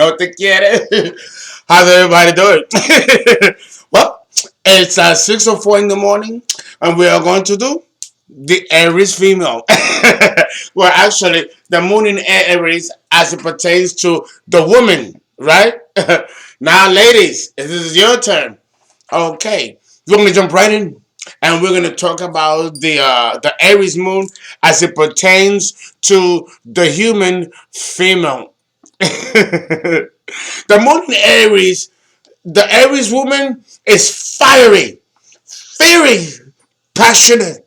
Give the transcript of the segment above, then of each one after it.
No te quiere. How's everybody doing? Well, it's 6:04 in the morning, and we are going to do the Aries female. Well, actually, the moon in Aries as it pertains to the woman, right? Now, ladies, this is your turn. Okay, we're gonna jump right in, and we're gonna talk about the Aries moon as it pertains to the human female. The moon in Aries, the Aries woman is fiery, fiery, passionate.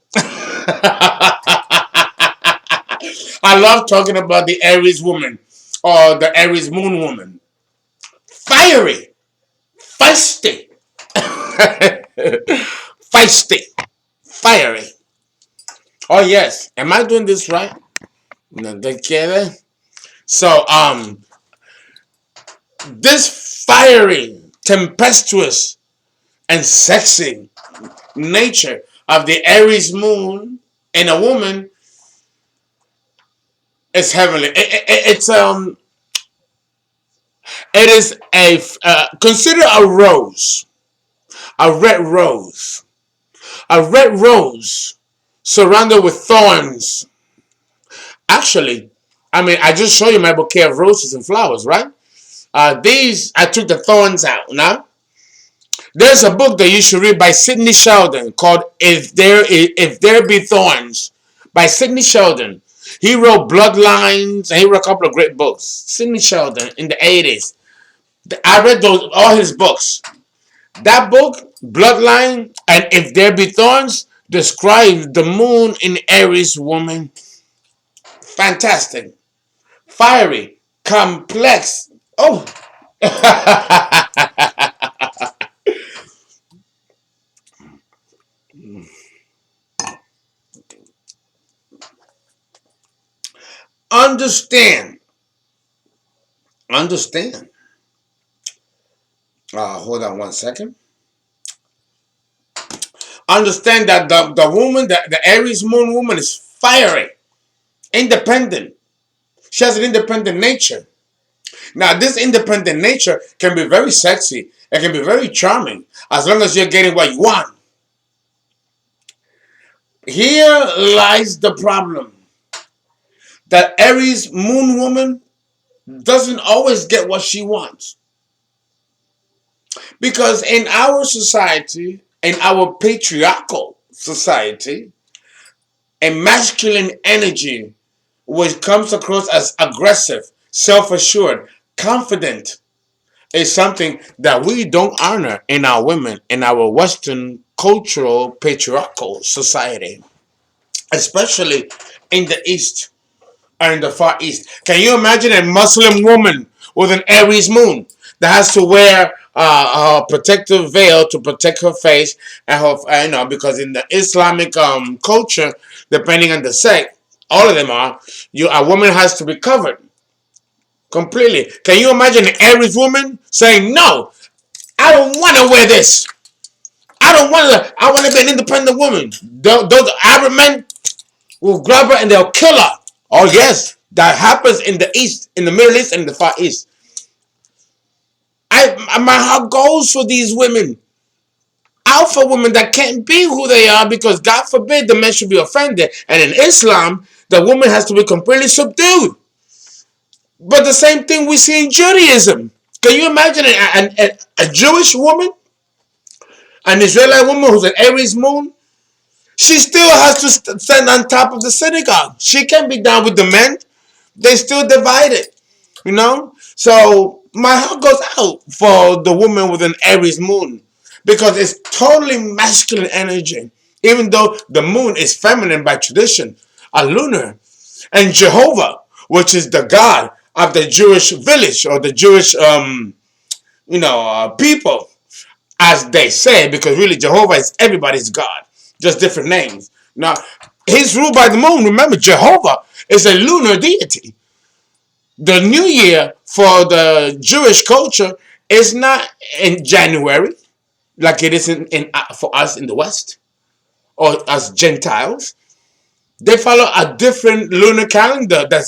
I love talking about the Aries woman or the Aries moon woman. Fiery, feisty, feisty, fiery. Oh yes, am I doing this right? No te quiere. So this fiery, tempestuous, and sexy nature of the Aries moon in a woman is heavenly. It is a consider a rose, a red rose, a red rose surrounded with thorns. Actually, I mean, I just showed you my bouquet of roses and flowers, right? These I took the thorns out. Now, there's a book that you should read by Sidney Sheldon called "If There Be Thorns" by Sidney Sheldon. He wrote Bloodlines and he wrote a couple of great books. Sidney Sheldon in the 80s. I read those all his books. That book, Bloodline and If There Be Thorns, describes the moon in Aries woman. Fantastic. Fiery. Complex. Oh. Understand. Understand. Hold on one second. Understand that the woman, the Aries moon woman is fiery, independent. She has an independent nature. Now, this independent nature can be very sexy. It can be very charming as long as you're getting what you want. Here lies the problem. That Aries moon woman doesn't always get what she wants. Because in our society, in our patriarchal society, a masculine energy which comes across as aggressive, self-assured, confident is something that we don't honor in our women in our Western cultural patriarchal society, especially in the East or in the Far East. Can you imagine a Muslim woman with an Aries moon that has to wear a protective veil to protect her face and her, because in the Islamic culture, depending on the sect, all of them are, a woman has to be covered completely. Can you imagine an Aries woman saying, "No, I don't want to wear this. I don't want to. I want to be an independent woman." Those Arab men will grab her and they'll kill her. Oh yes, that happens in the East, in the Middle East, and the Far East. My heart goes for these women, alpha women that can't be who they are because God forbid the men should be offended. And in Islam, the woman has to be completely subdued. But the same thing we see in Judaism. Can you imagine a Jewish woman, an Israelite woman who's an Aries moon? She still has to stand on top of the synagogue. She can't be down with the men. They still divided, you know? So my heart goes out for the woman with an Aries moon because it's totally masculine energy, even though the moon is feminine by tradition, a lunar. And Jehovah, which is the God of the Jewish village or the Jewish, people, as they say, because really Jehovah is everybody's God, just different names. Now, he's ruled by the moon. Remember, Jehovah is a lunar deity. The new year for the Jewish culture is not in January, like it is for us in the West, or as Gentiles. They follow a different lunar calendar. They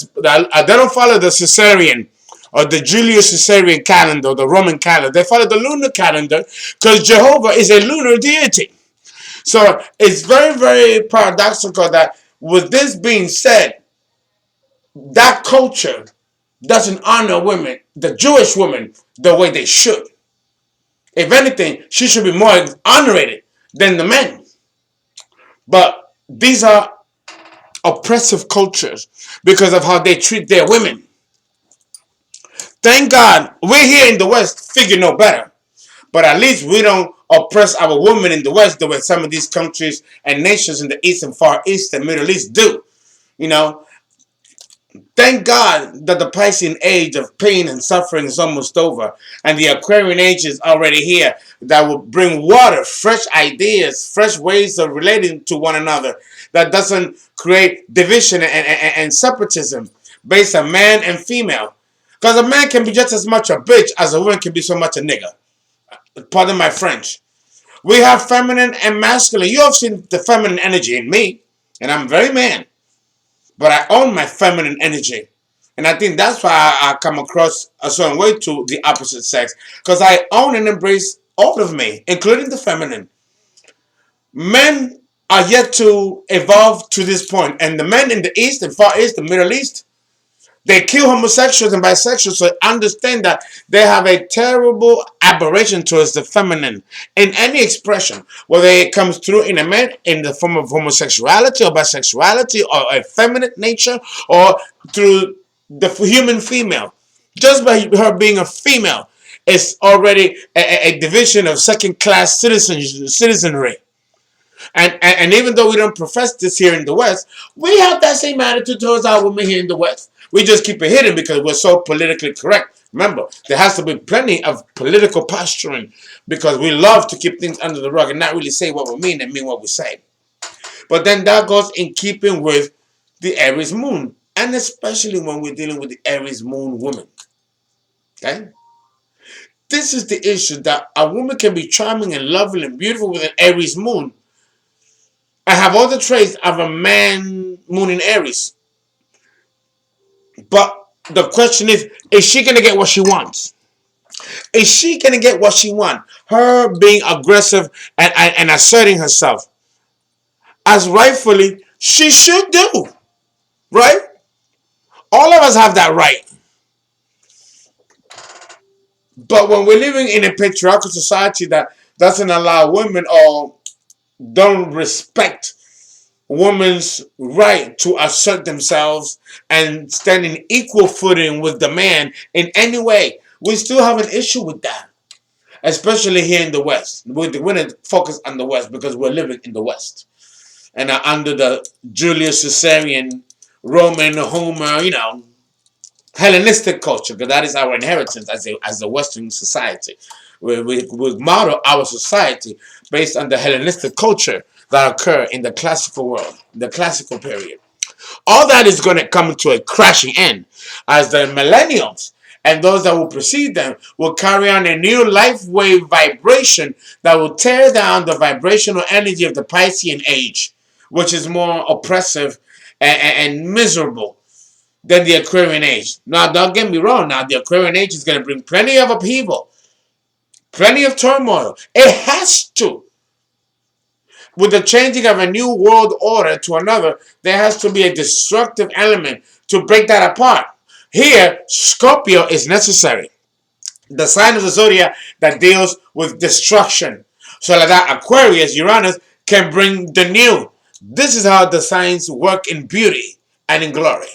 don't follow the Caesarean or the Julius Caesarian calendar, or the Roman calendar. They follow the lunar calendar because Jehovah is a lunar deity. So it's very, very paradoxical that with this being said, that culture doesn't honor women, the Jewish women, the way they should. If anything, she should be more honored than the men. But these are oppressive cultures because of how they treat their women. Thank God we're here in the West figure no better. But at least we don't oppress our women in the West the way some of these countries and nations in the East and Far East and Middle East do. You know, thank God that the Piscean age of pain and suffering is almost over, and the Aquarian age is already here that will bring water, fresh ideas, fresh ways of relating to one another that doesn't create division and separatism based on man and female. Because a man can be just as much a bitch as a woman can be so much a nigga. Pardon my French. We have feminine and masculine. You have seen the feminine energy in me, and I'm very man. But I own my feminine energy. And I think that's why I come across a certain way to the opposite sex. Because I own and embrace all of me, including the feminine. Men are yet to evolve to this point. And the men in the East and Far East, the Middle East, they kill homosexuals and bisexuals, so understand that they have a terrible aberration towards the feminine in any expression, whether it comes through in a man in the form of homosexuality or bisexuality or a feminine nature or through the human female. Just by her being a female, it's already a division of second-class citizenry. And even though we don't profess this here in the West, we have that same attitude towards our women here in the West. We just keep it hidden because we're so politically correct. Remember, there has to be plenty of political posturing because we love to keep things under the rug and not really say what we mean and mean what we say. But then that goes in keeping with the Aries moon, and especially when we're dealing with the Aries moon woman. Okay? This is the issue, that a woman can be charming and lovely and beautiful with an Aries moon. I have all the traits of a man moon in Aries. But the question is she going to get what she wants? Is she going to get what she wants? Her being aggressive and asserting herself, as rightfully she should do. Right? All of us have that right. But when we're living in a patriarchal society that doesn't allow women or don't respect women's right to assert themselves and stand in equal footing with the man in any way, we still have an issue with that, especially here in the West. We're going to focus on the West because we're living in the West and are under the Julius Caesarian, Roman, Homer, Hellenistic culture, because that is our inheritance as a Western society. We model our society based on the Hellenistic culture that occurred in the classical world, the classical period. All that is going to come to a crashing end as the millennials and those that will precede them will carry on a new life wave vibration that will tear down the vibrational energy of the Piscean age, which is more oppressive and miserable than the Aquarian age. Now, don't get me wrong. Now, the Aquarian age is going to bring plenty of upheaval, plenty of turmoil. It has to. With the changing of a new world order to another, there has to be a destructive element to break that apart. Here, Scorpio is necessary. The sign of the zodiac that deals with destruction. So like that, Aquarius, Uranus, can bring the new. This is how the signs work in beauty and in glory.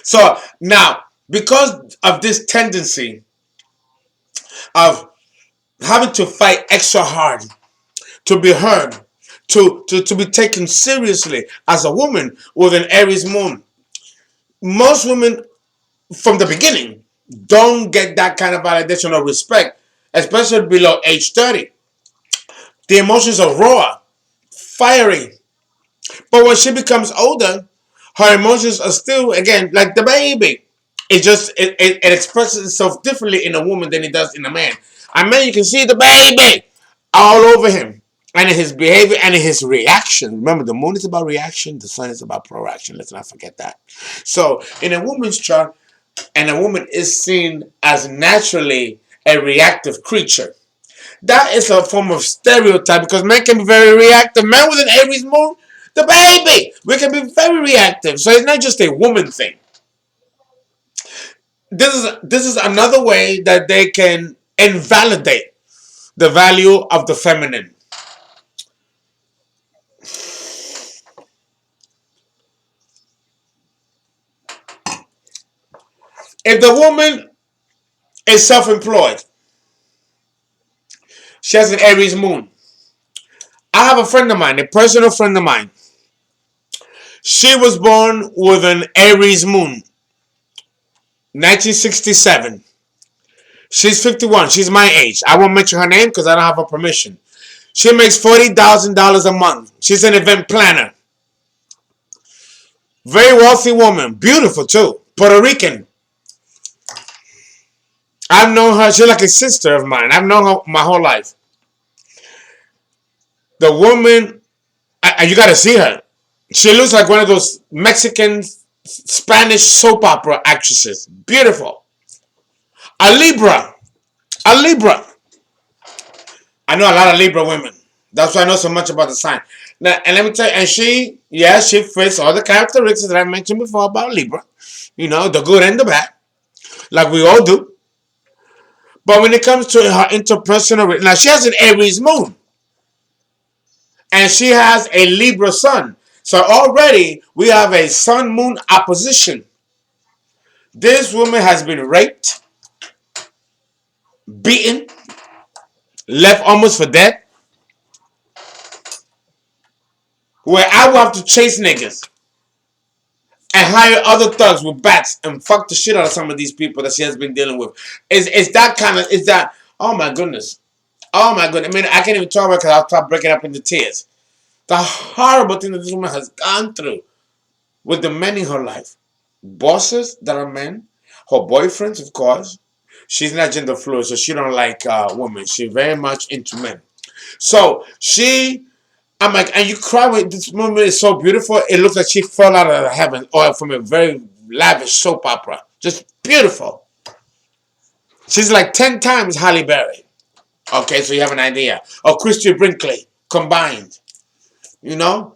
So now, because of this tendency of having to fight extra hard to be heard, to be taken seriously as a woman with an Aries moon, most women from the beginning don't get that kind of validation or respect, especially below age 30. The emotions are raw, fiery. But when she becomes older, her emotions are still, again, like the baby. It expresses itself differently in a woman than it does in a man. A man, you can see the baby all over him. and in his behavior and in his reaction. Remember, the moon is about reaction, the sun is about proaction. Let's not forget that. So, in a woman's chart, and a woman is seen as naturally a reactive creature. That is a form of stereotype because men can be very reactive. Men with an Aries moon, the baby, we can be very reactive. So it's not just a woman thing. This is another way that they can invalidate the value of the feminine. If the woman is self-employed, she has an Aries moon. I have a friend of mine, a personal friend of mine. She was born with an Aries moon, 1967. She's 51. She's my age. I won't mention her name because I don't have her permission. She makes $40,000 a month. She's an event planner. Very wealthy woman. Beautiful too. Puerto Rican. I've known her. She's like a sister of mine. I've known her my whole life. The woman, you got to see her. She looks like one of those Mexican Spanish soap opera actresses. Beautiful. A Libra. A Libra. I know a lot of Libra women. That's why I know so much about the sign. Now, and let me tell you, and she fits all the characteristics that I mentioned before about Libra. You know, the good and the bad. Like we all do. But when it comes to her interpersonal, now she has an Aries moon. And she has a Libra sun. So already we have a sun-moon opposition. This woman has been raped, beaten, left almost for dead. Where I will have to chase niggas and hire other thugs with bats and fuck the shit out of some of these people that she has been dealing with. Is that kind of, is that, oh my goodness. Oh my goodness. I mean, I can't even talk about it because I'll start breaking up into tears. The horrible thing that this woman has gone through with the men in her life. Bosses that are men. Her boyfriends, of course. She's not gender fluid, so she don't like women. She's very much into men. So I'm like, and you cry when this woman is so beautiful. It looks like she fell out of heaven or from a very lavish soap opera. Just beautiful. She's like 10 times Halle Berry. Okay, so you have an idea. Or Christy Brinkley combined. You know?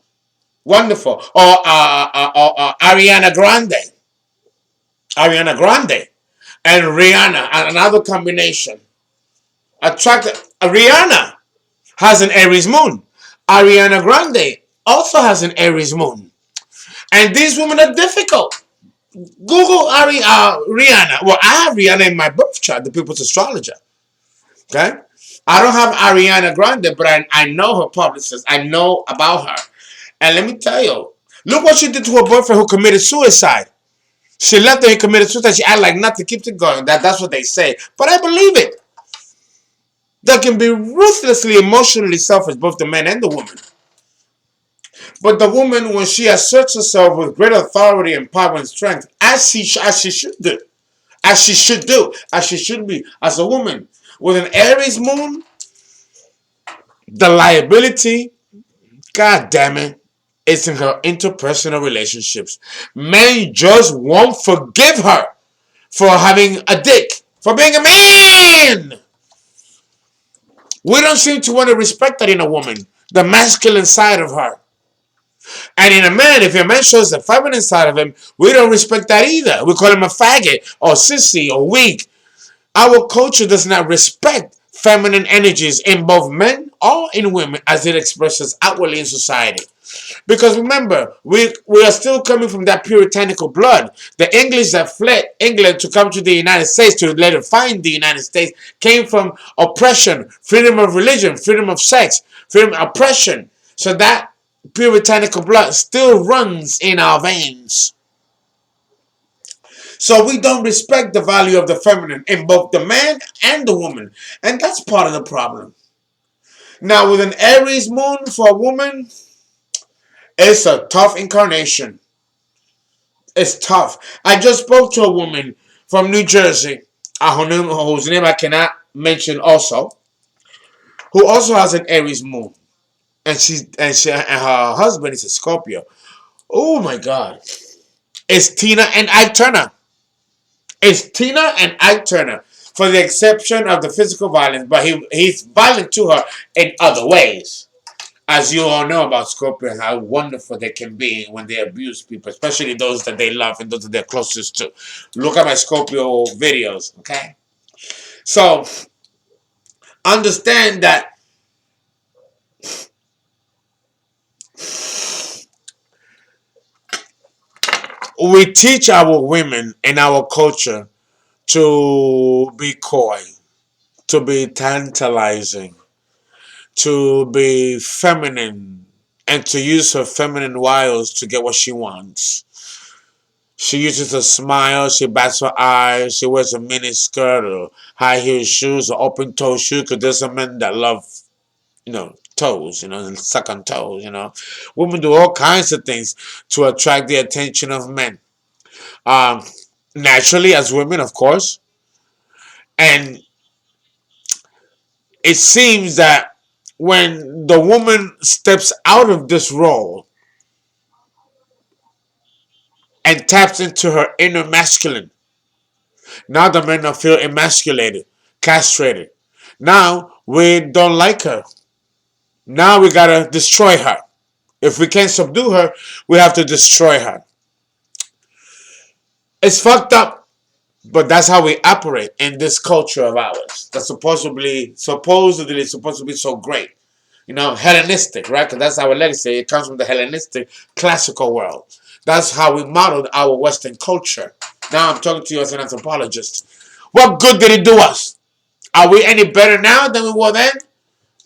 Wonderful. Or Ariana Grande. Ariana Grande. And Rihanna. Another combination. Attractive. Rihanna has an Aries moon. Ariana Grande also has an Aries moon. And these women are difficult. Google Rihanna. Well, I have Rihanna in my birth chart, the people's astrologer. Okay? I don't have Ariana Grande, but I know her publicist. I know about her. And let me tell you, look what she did to her boyfriend who committed suicide. She left him and committed suicide. She acted like nothing, keeps it going. That's what they say. But I believe it. They can be ruthlessly emotionally selfish, both the man and the woman. But the woman, when she asserts herself with great authority and power and strength, as she should do, as she should do, as she should be, as a woman with an Aries moon, the liability, god damn it, is in her interpersonal relationships. Men just won't forgive her for having a dick, for being a man. We don't seem to want to respect that in a woman, the masculine side of her. And in a man, if a man shows the feminine side of him, we don't respect that either. We call him a faggot or sissy or weak. Our culture does not respect feminine energies in both men or in women as it expresses outwardly in society. Because remember, we are still coming from that puritanical blood. The English that fled England to come to the United States, to later find the United States, came from oppression, freedom of religion, freedom of sex, freedom of oppression. So that puritanical blood still runs in our veins. So we don't respect the value of the feminine in both the man and the woman. And that's part of the problem. Now, with an Aries moon for a woman, it's a tough incarnation. It's tough. I just spoke to a woman from New Jersey, whose name I cannot mention also, who also has an Aries moon. and her husband is a Scorpio. Oh my God! It's Tina and Ike Turner. It's Tina and Ike Turner, for the exception of the physical violence, but he's violent to her in other ways. As you all know about Scorpio and how wonderful they can be when they abuse people, especially those that they love and those that they're closest to. Look at my Scorpio videos, okay? So understand that we teach our women in our culture to be coy, to be tantalizing, to be feminine, and to use her feminine wiles to get what she wants. She uses a smile, she bats her eyes, she wears a mini skirt or high heel shoes or open toe shoes because there's some men that love, toes, and suck on toes. Women do all kinds of things to attract the attention of men. Um, Naturally, as women, of course. And it seems that when the woman steps out of this role and taps into her inner masculine, now the men are feel emasculated, castrated. Now we don't like her. Now we gotta destroy her. If we can't subdue her, we have to destroy her. It's fucked up, but that's how we operate in this culture of ours. That's supposedly supposed to be so great. Hellenistic, right? Because that's our legacy. It comes from the Hellenistic classical world. That's how we modeled our Western culture. Now I'm talking to you as an anthropologist. What good did it do us? Are we any better now than we were then?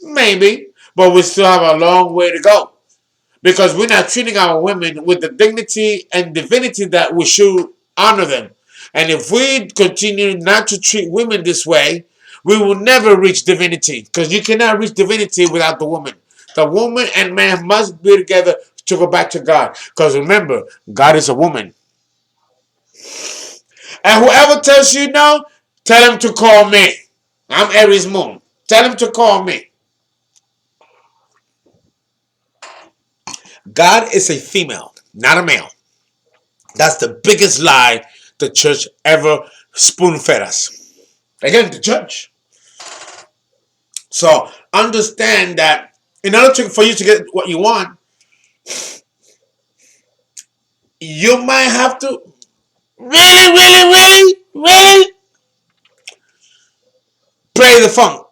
Maybe. But we still have a long way to go. Because we're not treating our women with the dignity and divinity that we should honor them. And if we continue not to treat women this way, we will never reach divinity. Because you cannot reach divinity without the woman. The woman and man must be together to go back to God. Because remember, God is a woman. And whoever tells you no, tell him to call me. I'm Aries Moon. Tell him to call me. God is a female, not a male. That's the biggest lie the church ever spoon fed us. Again, the church. So understand that in order for you to get what you want, you might have to really, really, really, really play the funk.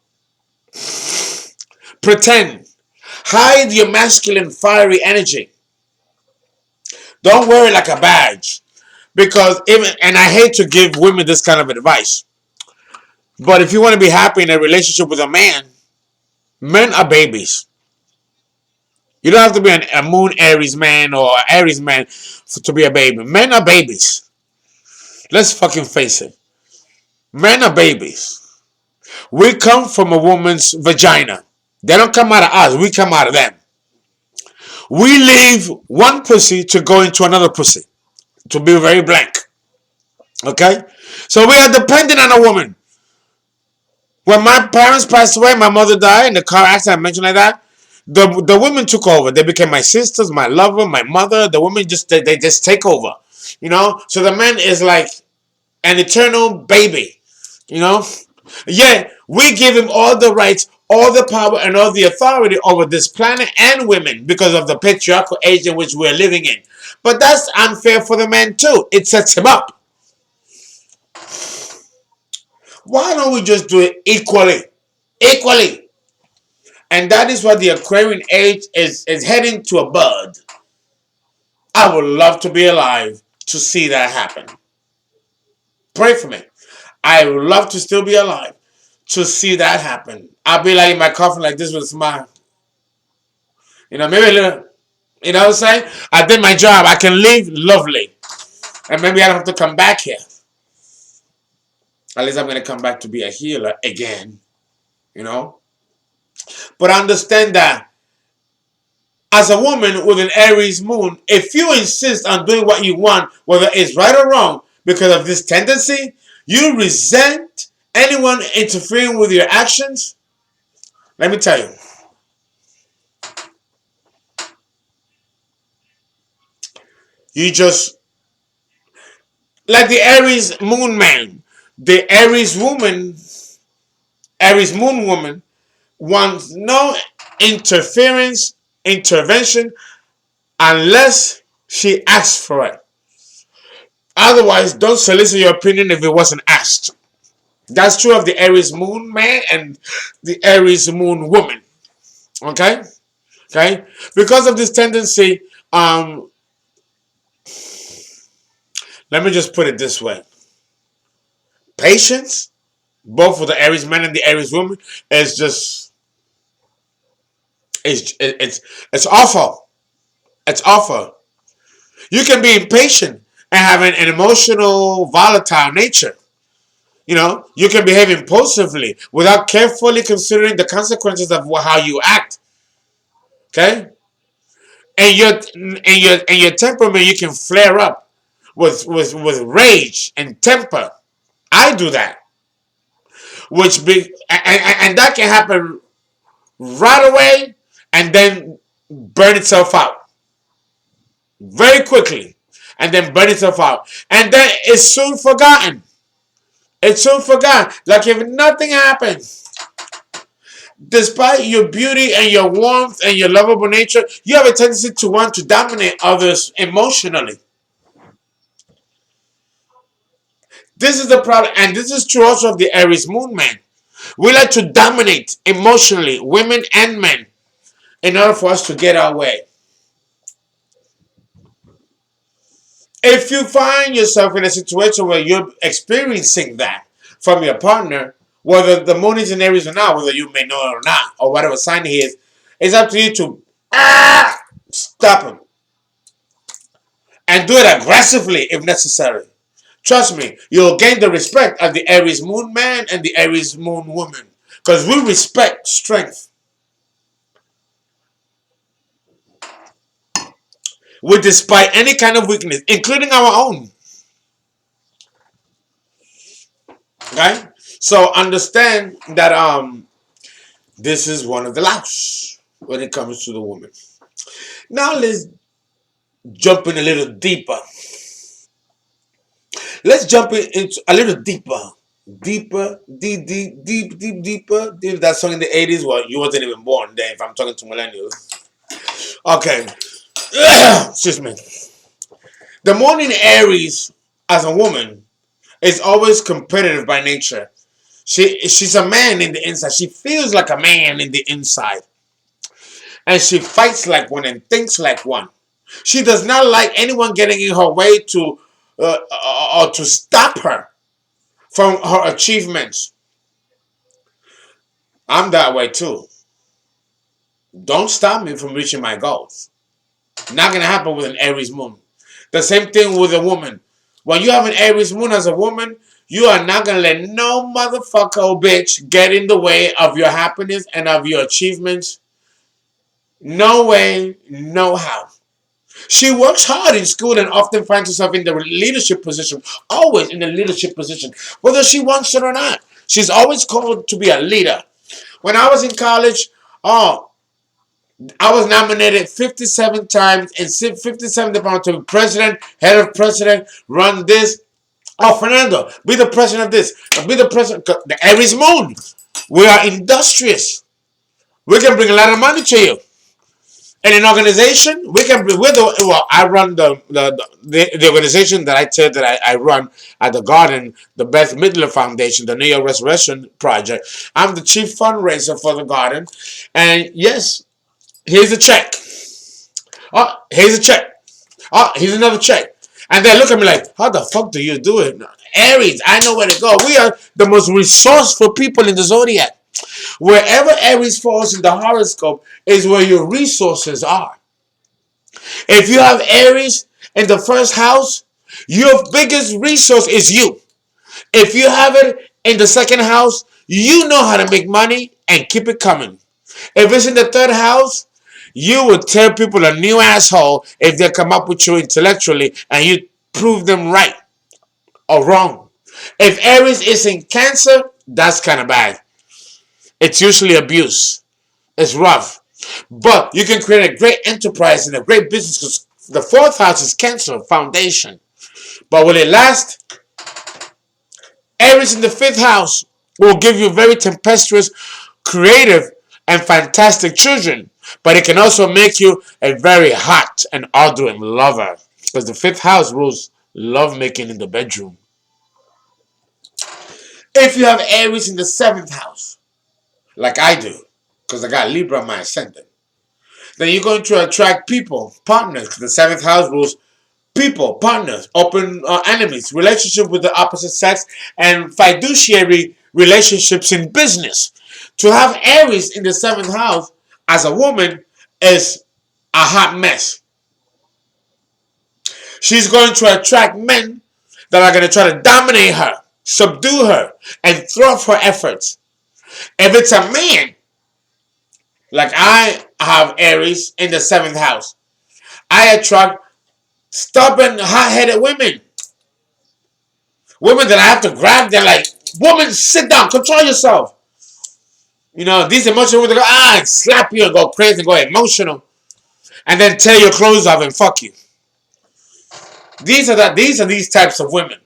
Pretend. Hide your masculine fiery energy. Don't wear it like a badge. Because and I hate to give women this kind of advice, but if you want to be happy in a relationship with a man, men are babies. You don't have to be a moon Aries man or an Aries man to be a baby. Men are babies. Let's fucking face it. Men are babies. We come from a woman's vagina. They don't come out of us. We come out of them. We leave one pussy to go into another pussy. To be very blank. Okay? So we are dependent on a woman. When my parents passed away, my mother died in the car accident I mentioned like that. The women took over. They became my sisters, my lover, my mother. The women they just take over. So the man is like an eternal baby. Yeah, we give him all the rights, all the power, and all the authority over this planet and women because of the patriarchal age in which we're living in. But that's unfair for the man too. It sets him up. Why don't we just do it equally? Equally. And that is what the Aquarian age is heading to a bud. I would love to be alive to see that happen. Pray for me. I would love to still be alive to see that happen. I'll be like in my coffin like this with a smile. Maybe a little, what I'm saying? I did my job. I can leave lovely. And maybe I don't have to come back here. At least I'm going to come back to be a healer again. But understand that as a woman with an Aries moon, if you insist on doing what you want, whether it's right or wrong, because of this tendency, you resent anyone interfering with your actions. Let me tell you, You just like the Aries moon man. The Aries moon woman wants no intervention unless she asks for it. Otherwise, don't solicit your opinion if it wasn't asked. That's true of the Aries moon man and the Aries moon woman. Okay? Okay? Because of this tendency, let me just put it this way. Patience, both for the Aries man and the Aries woman, is just it's awful. It's awful. You can be impatient and have an emotional, volatile nature. You can behave impulsively without carefully considering the consequences of how you act. Okay, and your temperament, you can flare up with rage and temper. I do that, which be and that can happen right away, and then burn itself out very quickly, and then burn itself out, and then it's soon forgotten. It's soon forgotten, like if nothing happened. Despite your beauty and your warmth and your lovable nature, you have a tendency to want to dominate others emotionally. This is the problem, and this is true also of the Aries moon man. We like to dominate emotionally, women and men, in order for us to get our way. If you find yourself in a situation where you're experiencing that from your partner, whether the moon is in Aries or not, whether you may know it or not, or whatever sign he is, it's up to you to stop him and do it aggressively if necessary. Trust me, you'll gain the respect of the Aries moon man and the Aries moon woman, because we respect strength. We despite any kind of weakness, including our own. Okay? So understand that this is one of the laws when it comes to the woman. Now let's jump in a little deeper. Let's jump into a little deeper. Deeper, deeper. That song in the 80s, well, you wasn't even born then if I'm talking to millennials. Okay. Excuse me. The moon in Aries as a woman is always competitive by nature. She's a man in the inside. She feels like a man in the inside. And she fights like one and thinks like one. She does not like anyone getting in her way or to stop her from her achievements. I'm that way too. Don't stop me from reaching my goals. Not gonna happen with an Aries moon. The same thing with a woman. When you have an Aries moon as a woman, you are not gonna let no motherfucker or bitch get in the way of your happiness and of your achievements. No way, no how. She works hard in school and often finds herself in the leadership position, always in the leadership position, whether she wants it or not. She's always called to be a leader. When I was in college, I was nominated 57 times and 57 departments to be president, head of president, run this. Oh, Fernando, be the president of this. Be the president. The Aries moon. We are industrious. We can bring a lot of money to you. In an organization, we can. I run the organization that I run at the Garden, the Beth Midler Foundation, the New York Restoration Project. I'm the chief fundraiser for the Garden, and yes, here's a check. Oh, here's a check. Oh, here's another check. And they look at me like, how the fuck do you do it? Aries, I know where to go. We are the most resourceful people in the zodiac. Wherever Aries falls in the horoscope is where your resources are. If you have Aries in the first house, your biggest resource is you. If you have it in the second house, you know how to make money and keep it coming. If it's in the third house, you will tell people a new asshole if they come up with you intellectually and you prove them right or wrong. If Aries is in Cancer, that's kind of bad. It's usually abuse. It's rough. But you can create a great enterprise and a great business The fourth house is Cancer, foundation. But will it last? Aries in the fifth house will give you very tempestuous, creative, and fantastic children. But it can also make you a very hot and ardent lover. Because the fifth house rules lovemaking in the bedroom. If you have Aries in the seventh house, like I do, because I got Libra in my ascendant, then you're going to attract people, partners, because the seventh house rules people, partners, open enemies, relationship with the opposite sex, and fiduciary relationships in business. To have Aries in the seventh house as a woman is a hot mess. She's going to attract men that are going to try to dominate her, subdue her, and throw off her efforts. If it's a man, like I have Aries in the seventh house, I attract stubborn, hot-headed women. Women that I have to grab, they're like, woman, sit down, control yourself. You know, these emotional women, they go, slap you and go crazy and go emotional. And then tear your clothes off and fuck you. These are these types of women.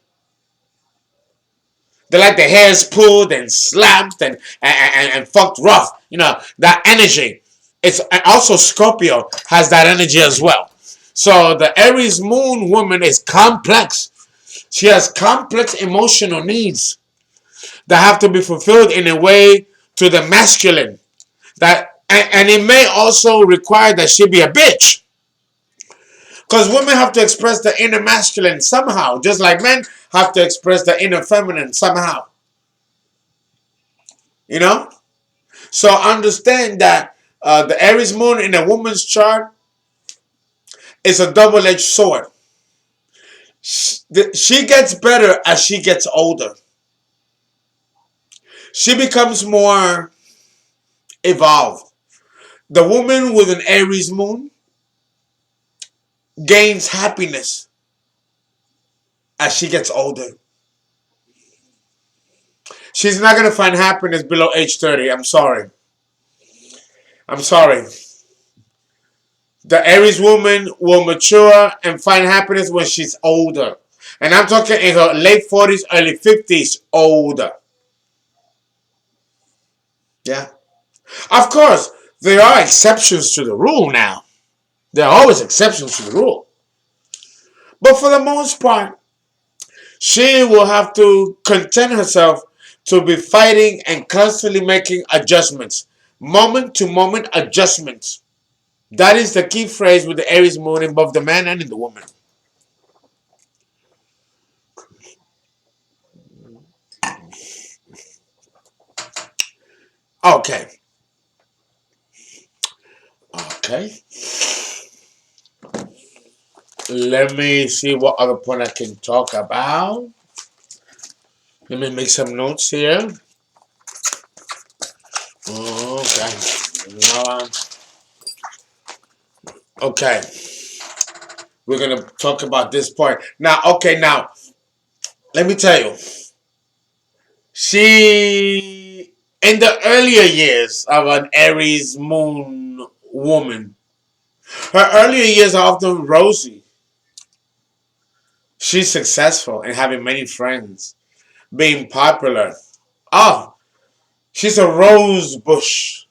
They like their hairs pulled and slapped and fucked rough. You know, that energy. It's and also Scorpio has that energy as well. So the Aries moon woman is complex. She has complex emotional needs that have to be fulfilled in a way to the masculine. And it may also require that she be a bitch. Because women have to express the inner masculine somehow, just like men have to express the inner feminine somehow. You know? So understand that the Aries moon in a woman's chart is a double-edged sword. She gets better as she gets older. She becomes more evolved. The woman with an Aries moon gains happiness as she gets older. She's not going to find happiness below age 30. I'm sorry. I'm sorry. The Aries woman will mature and find happiness when she's older. And I'm talking in her late 40s, early 50s, older. Yeah. Of course, there are exceptions to the rule now. There are always exceptions to the rule. But for the most part, she will have to content herself to be fighting and constantly making adjustments. Moment to moment adjustments. That is the key phrase with the Aries moon in both the man and in the woman. Okay. Okay. Let me see what other point I can talk about. Let me make some notes here. Okay. Okay. We're going to talk about this point. Now, okay, now, let me tell you. She, in the earlier years of an Aries moon woman, her earlier years are often rosy. She's successful and having many friends, being popular. Oh, she's a rose bush.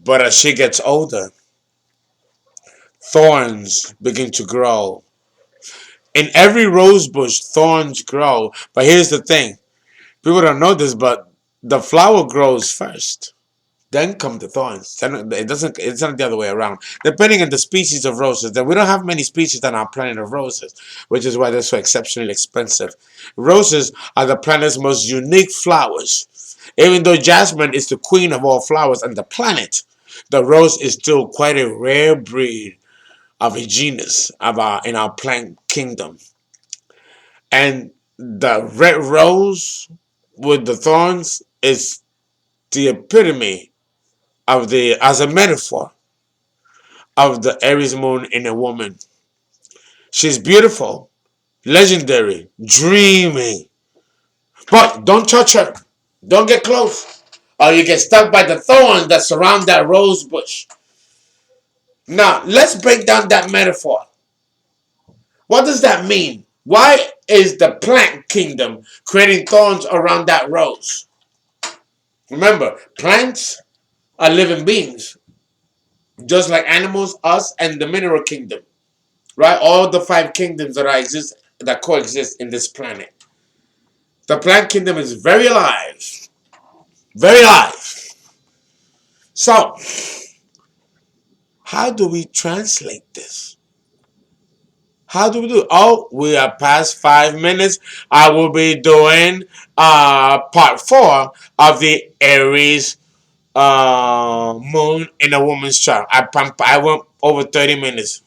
But as she gets older, thorns begin to grow. In every rose bush, thorns grow. But here's the thing. People don't know this, but the flower grows first. Then come the thorns. It doesn't. It's not the other way around. Depending on the species of roses, that we don't have many species on our planet of roses, which is why they're so exceptionally expensive. Roses are the planet's most unique flowers. Even though jasmine is the queen of all flowers on the planet, the rose is still quite a rare breed of a genus of in our plant kingdom. And the red rose with the thorns is the epitome of the as a metaphor of the Aries moon in a woman. She's beautiful, legendary, dreamy. But don't touch her. Don't get close. Or you get stuck by the thorns that surround that rose bush. Now, let's break down that metaphor. What does that mean? Why is the plant kingdom creating thorns around that rose? Remember, plants are living beings, just like animals, us, and the mineral kingdom, right? All the five kingdoms that coexist in this planet. The plant kingdom is very alive, very alive. So, how do we translate this? How do we do it? Oh, we are past 5 minutes. I will be doing part four of the Aries moon in a woman's chart. I went over 30 minutes.